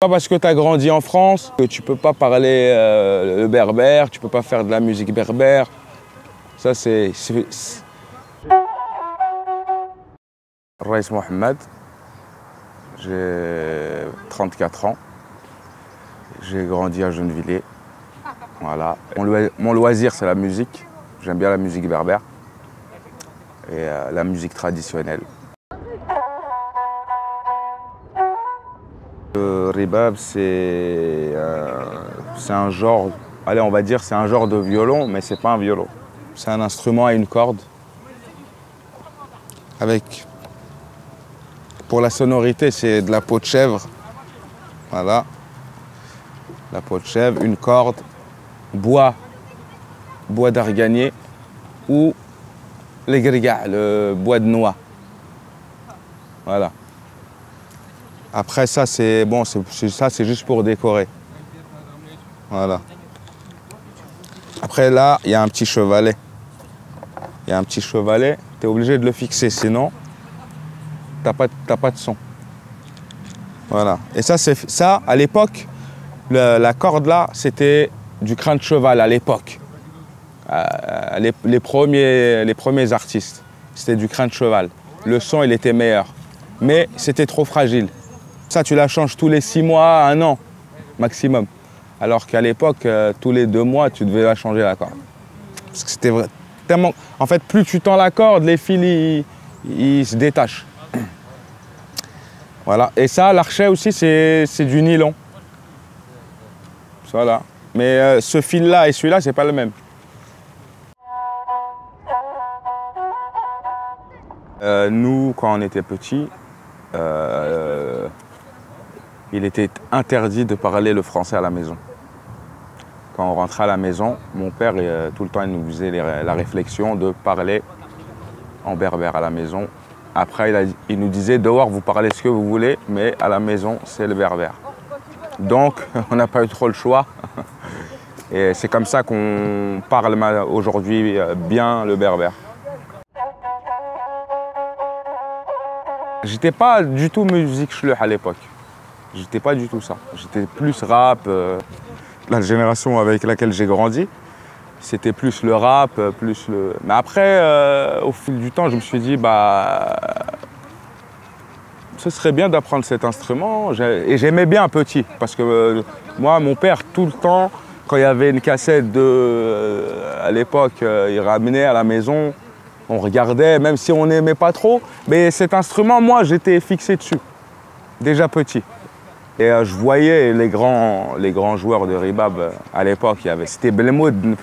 Pas parce que tu as grandi en France que tu peux pas parler le berbère, tu peux pas faire de la musique berbère. Ça c'est... Raïs Mohamed, j'ai 34 ans. J'ai grandi à Gennevilliers. Voilà. Mon loisir c'est la musique. J'aime bien la musique berbère et la musique traditionnelle. Le ribab, c'est un genre, allez, on va dire c'est un genre de violon, mais c'est pas un violon. C'est un instrument à une corde. Pour la sonorité, c'est de la peau de chèvre. Voilà. La peau de chèvre, une corde, bois d'arganier ou les grigats, le bois de noix. Voilà. Après ça, c'est bon, c'est juste pour décorer. Voilà. Après là, il y a un petit chevalet. Il y a un petit chevalet, tu es obligé de le fixer, sinon t'as pas de son. Voilà. Et ça, à l'époque, la corde là, c'était du crin de cheval à l'époque. Les premiers artistes, c'était du crin de cheval. Le son, il était meilleur. Mais c'était trop fragile. Ça, tu la changes tous les 6 mois, 1 an, maximum. Alors qu'à l'époque, tous les 2 mois, tu devais la changer la corde. Parce que c'était tellement... En fait, plus tu tends la corde, les fils, ils se détachent. Voilà. Et ça, l'archet aussi, c'est du nylon. Voilà. Mais ce fil-là et celui-là, c'est pas le même. Nous, quand on était petits, il était interdit de parler le français à la maison. Quand on rentrait à la maison, mon père, tout le temps, il nous faisait la réflexion de parler en berbère à la maison. Après, il nous disait, dehors, vous parlez ce que vous voulez, mais à la maison, c'est le berbère. Donc, on n'a pas eu trop le choix. Et c'est comme ça qu'on parle aujourd'hui bien le berbère. J'étais pas du tout musique chleuh à l'époque. J'étais pas du tout ça. J'étais plus rap. La génération avec laquelle j'ai grandi, c'était plus le rap, plus le... Mais après, au fil du temps, je me suis dit, bah, ce serait bien d'apprendre cet instrument. Et j'aimais bien petit, parce que moi, mon père, tout le temps, quand il y avait une cassette à l'époque, il ramenait à la maison, on regardait, même si on n'aimait pas trop. Mais cet instrument, moi, j'étais fixé dessus, déjà petit. Et je voyais les grands joueurs de ribab à l'époque. C'était Belmoud,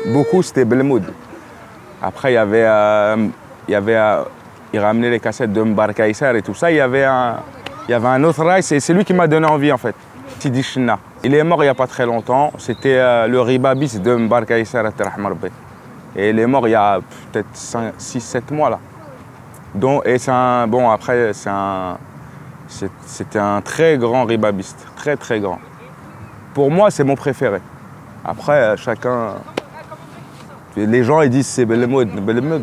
beaucoup c'était Belmoud. Après, il ramenait les cassettes de Mbarka Aïssar et tout ça. Il y avait un autre raïs et c'est lui qui m'a donné envie en fait. Sidi Chenna. Il est mort il n'y a pas très longtemps. C'était le ribabiste de Mbarka Aïssar. Et il est mort il y a peut-être 6-7 mois là. C'était un très grand ribabiste, très très grand. Pour moi, c'est mon préféré. Après, chacun... Les gens ils disent c'est Belmoud,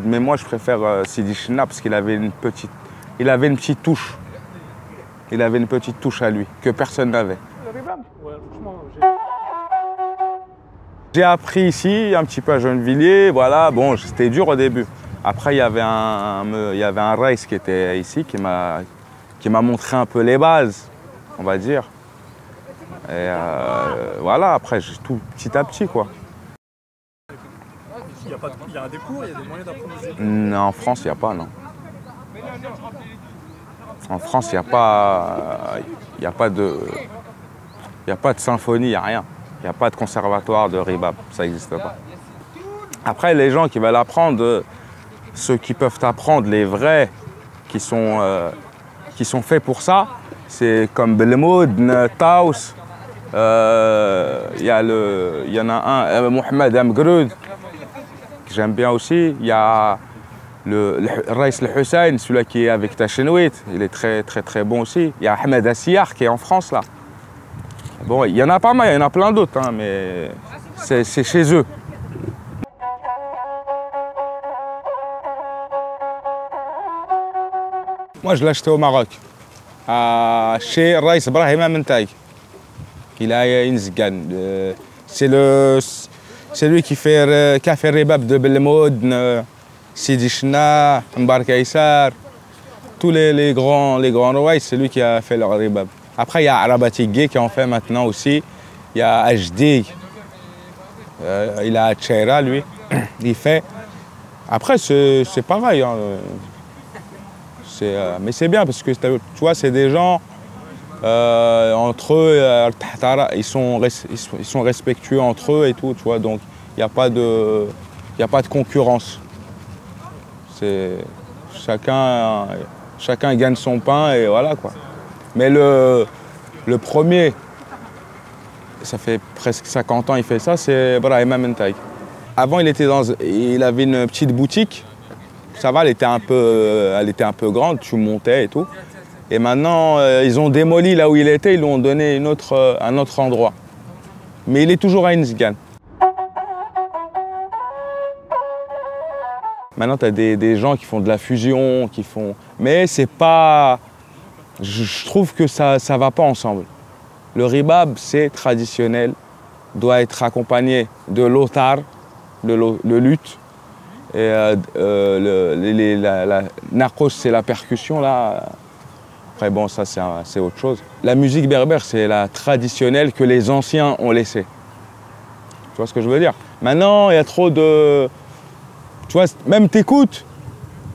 mais moi je préfère Sidi Chenna parce qu'il avait une petite touche. Il avait une petite touche à lui, que personne n'avait. J'ai appris ici, un petit peu à Gennevilliers, voilà, bon, c'était dur au début. Après, il y avait un raïs qui était ici, qui m'a montré un peu les bases, on va dire. Et voilà, après, tout petit à petit, quoi. Il y a des cours, il y a des moyens d'apprendre des études? Non, en France, il n'y a pas, non. En France, il n'y a pas de symphonie, il n'y a rien. Il n'y a pas de conservatoire de ribab, ça n'existe pas. Après, les gens qui veulent apprendre, ceux qui peuvent apprendre, les vrais, qui sont faits pour ça, c'est comme Belmoud, Taous, il y en a un, Mohamed Amgroud, que j'aime bien aussi. Il y a le Raïs El Hussein, celui qui est avec Tachenouit, il est très très très bon aussi. Il y a Ahmed Assiyar qui est en France là. Bon, il y en a pas mal, il y en a plein d'autres, hein, mais c'est chez eux. Moi, je l'ai acheté au Maroc. chez Raïs Brahima Mentay. Il a une zgan. C'est lui qui a fait Ribab de Belmoud, Sidi Chna, Mbark Aïssar. Tous les grands rois, c'est lui qui a fait leur Ribab. Après, il y a Arabati Gay qui en fait maintenant aussi. Il y a HD. Il a Tcheira, lui. Il fait. Après, c'est pareil. Hein. Mais c'est bien parce que tu vois, c'est des gens. Entre eux, ils sont respectueux entre eux et tout, tu vois, donc il n'y a pas de concurrence. Chacun gagne son pain et voilà quoi. Mais le premier, ça fait presque 50 ans il fait ça, c'est Brahima Mentay. Avant il avait une petite boutique, ça va, elle était un peu grande, tu montais et tout. Et maintenant, ils ont démoli là où il était, ils lui ont donné un autre endroit. Mais il est toujours à Inzgan. Maintenant, tu as des gens qui font de la fusion, mais c'est pas... Je trouve que ça ne va pas ensemble. Le ribab, c'est traditionnel, doit être accompagné de l'otar, le luth. Et la narcos, c'est la percussion là. Après, bon, ça, c'est autre chose. La musique berbère, c'est la traditionnelle que les anciens ont laissée. Tu vois ce que je veux dire? Maintenant, il y a trop de... Tu vois, même t'écoutes,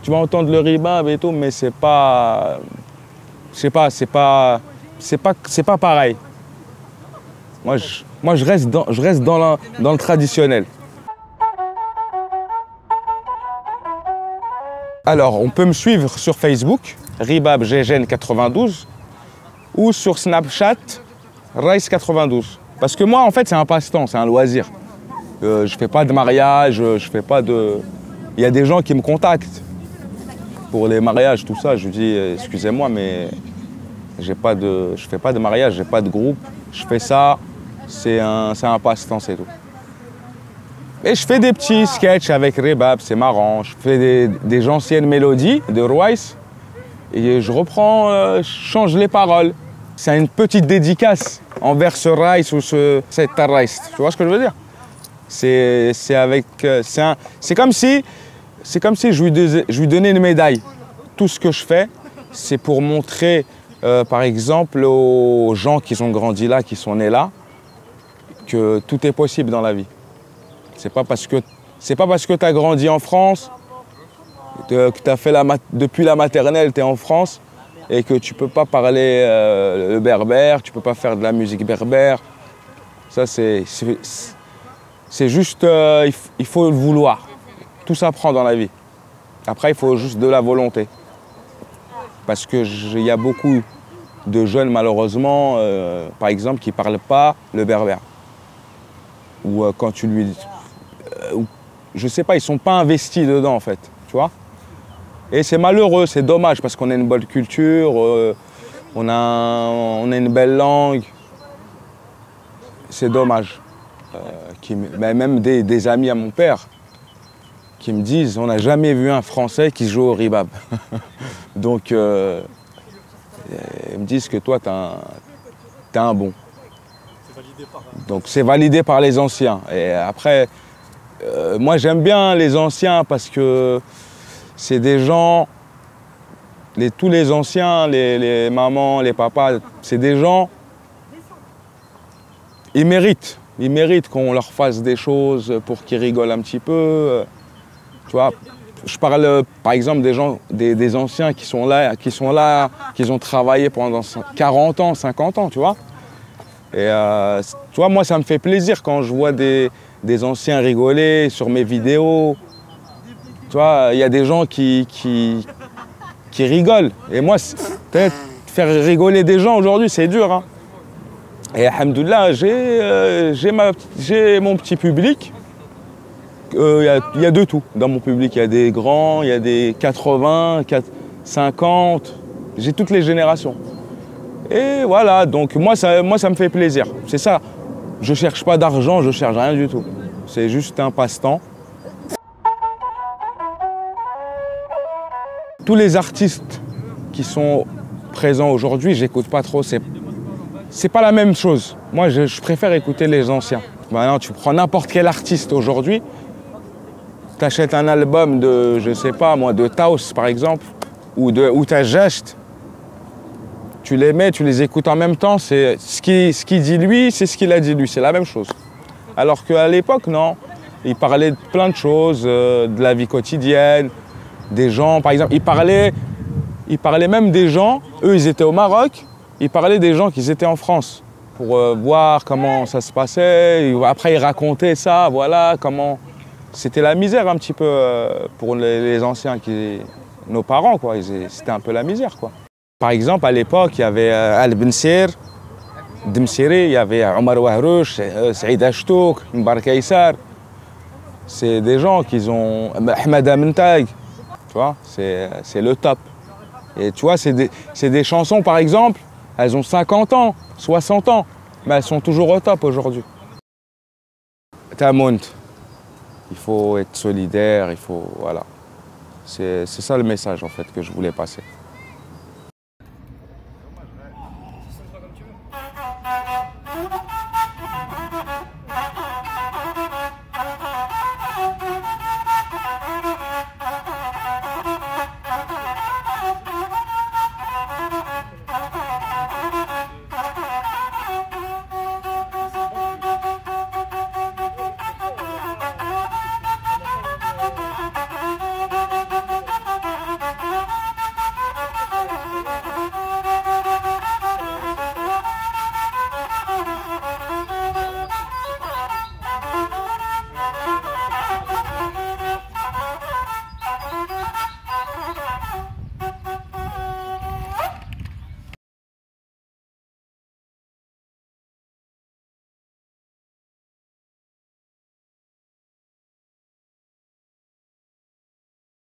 tu vas entendre le ribab et tout, mais c'est pas... C'est pas pareil. Moi, je reste dans le traditionnel. Alors, on peut me suivre sur Facebook, Ribab GGN 92, ou sur Snapchat, Raïs 92. Parce que moi, en fait, c'est un passe-temps, c'est un loisir. Je fais pas de mariage, je fais pas de... Il y a des gens qui me contactent pour les mariages, tout ça. Je dis, excusez-moi, mais je fais pas de mariage, j'ai pas de groupe. Je fais ça, c'est un passe-temps, c'est tout. Et je fais des petits sketchs avec Ribab, c'est marrant. Je fais des anciennes mélodies de Royce et je reprends, je change les paroles. C'est une petite dédicace envers ce Raïs ou cet Raïs. Tu vois ce que je veux dire? C'est comme si je lui donnais une médaille. Tout ce que je fais, c'est pour montrer, par exemple, aux gens qui ont grandi là, qui sont nés là, que tout est possible dans la vie. C'est pas parce que tu as grandi en France, que tu as fait depuis la maternelle, tu es en France, et que tu peux pas parler le berbère, tu peux pas faire de la musique berbère. Ça, c'est juste, il faut le vouloir. Tout s'apprend dans la vie. Après, il faut juste de la volonté. Parce qu'il y a beaucoup de jeunes, malheureusement, par exemple, qui ne parlent pas le berbère. Ou quand tu lui... je sais pas, ils ne sont pas investis dedans, en fait. Tu vois? Et c'est malheureux, c'est dommage, parce qu'on a une bonne culture, on a une belle langue. C'est dommage. Même des amis à mon père qui me disent on n'a jamais vu un Français qui joue au ribab. Donc, ils me disent que toi, t'es un bon. Donc, c'est validé par les anciens. Et après, moi, j'aime bien les anciens parce que c'est des gens, tous les anciens, les mamans, les papas, c'est des gens, ils méritent. Ils méritent qu'on leur fasse des choses pour qu'ils rigolent un petit peu. Tu vois, je parle par exemple des gens, des anciens qui sont là, qui ont travaillé pendant 40 ans, 50 ans, tu vois. Et tu vois, moi ça me fait plaisir quand je vois des anciens rigoler sur mes vidéos. Tu vois, il y a des gens qui rigolent. Et moi, faire rigoler des gens aujourd'hui, c'est dur. Hein. Et alhamdoulilah, j'ai mon petit public. Il y a de tout dans mon public. Il y a des grands, il y a des 80, 50. J'ai toutes les générations. Et voilà, donc moi ça me fait plaisir. C'est ça. Je ne cherche pas d'argent, je ne cherche rien du tout. C'est juste un passe-temps. Tous les artistes qui sont présent aujourd'hui, j'écoute pas trop. C'est pas la même chose. Moi, je préfère écouter les anciens. Maintenant, tu prends n'importe quel artiste aujourd'hui, tu achètes un album de, je sais pas moi, de Taos par exemple, ou Tajast, tu les mets, tu les écoutes en même temps, c'est ce qu'il dit lui, c'est ce qu'il a dit lui, c'est la même chose. Alors qu'à l'époque, non, il parlait de plein de choses, de la vie quotidienne, des gens, par exemple, il parlait même des gens, eux ils étaient au Maroc, il parlait des gens qui étaient en France, pour voir comment ça se passait, après il racontait ça, voilà, comment... C'était la misère un petit peu pour les anciens, nos parents, quoi, c'était un peu la misère, quoi. Par exemple, à l'époque, il y avait Al-Bensir, Demsiri, il y avait Omar Wahrouch, Saïd Ashtouk, Mbarka Issar. C'est des gens qui ont... Ahmed Amintag, tu vois, c'est le top. Et tu vois, c'est des chansons, par exemple, elles ont 50 ans, 60 ans, mais elles sont toujours au top aujourd'hui. Tamount, il faut être solidaire, il faut... Voilà. C'est ça le message, en fait, que je voulais passer.